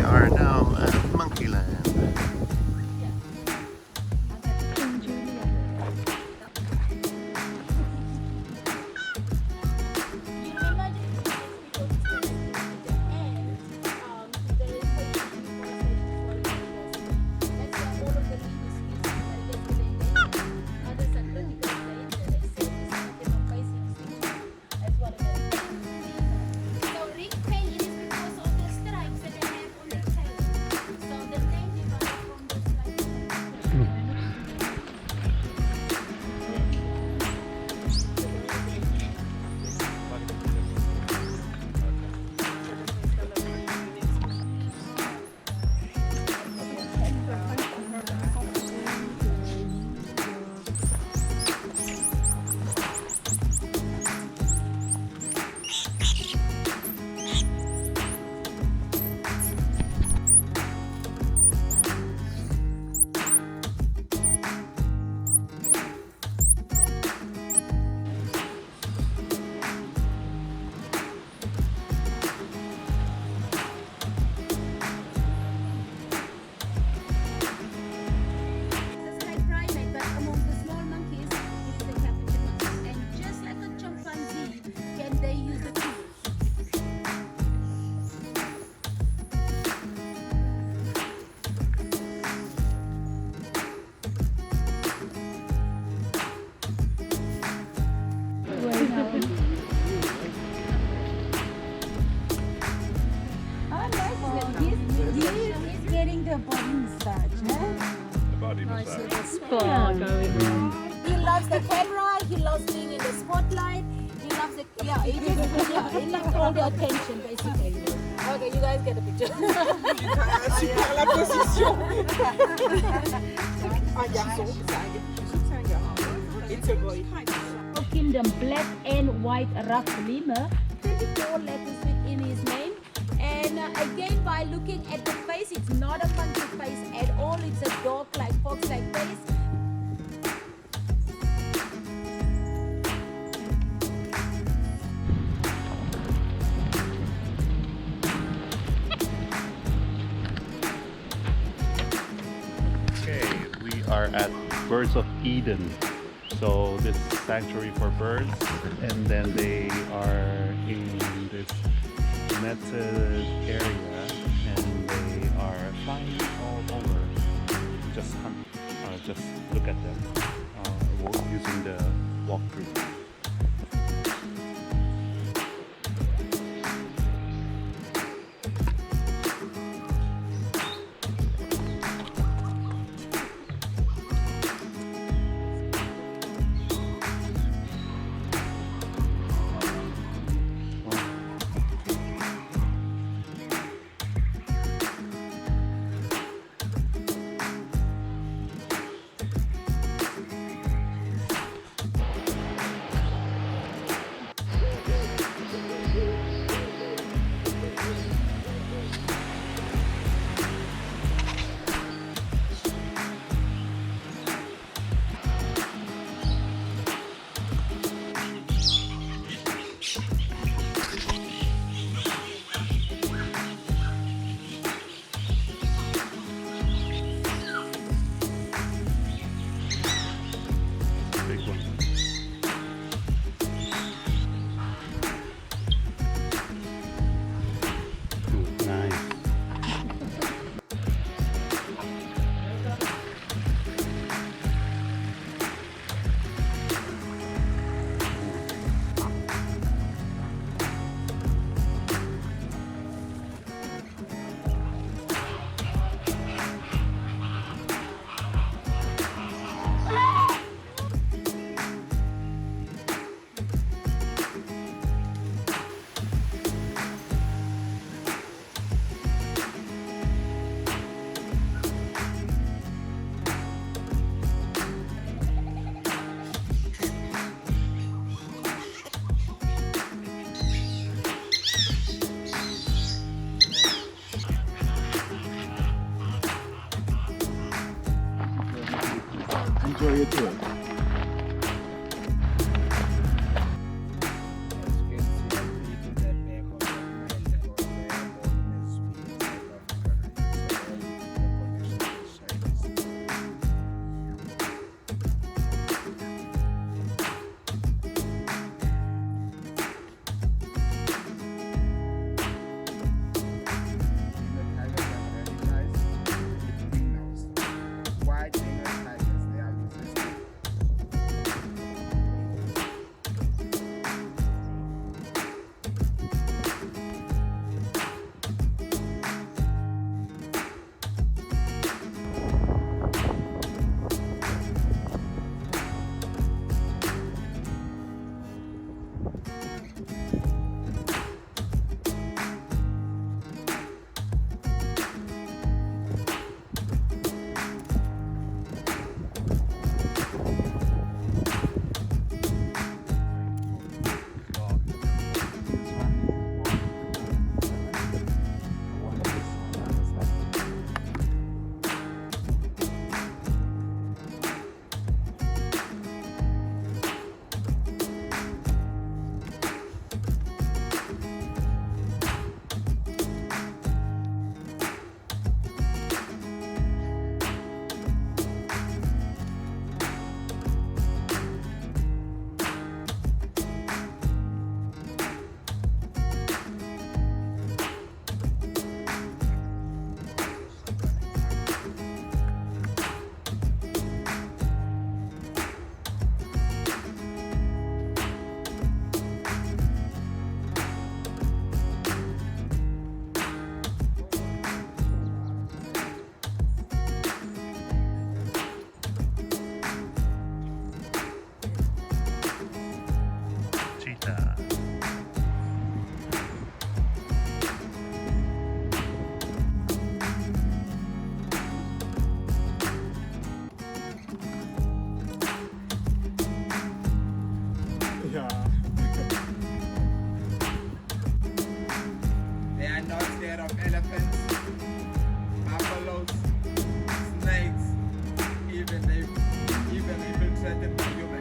are now at Monkeyland. He loves the camera, he loves being in the spotlight, he loves the, he loves all the attention basically. Okay, you guys get a picture. Super la position. Un garçon, c'est un garçon. It's a boy. Kingdom, black and white ruffed lemur, 24 letters within his name. And again, by looking at the face, it's not a monkey face at all. It's a dog-like, fox-like face. Okay, we are at Birds of Eden. So this is sanctuary for birds, and then they are in this netted area, and they are flying all over. Just look at them using the walkthrough. Enjoy your tour. scared of elephants, buffaloes, snakes, even infiltrated by humans.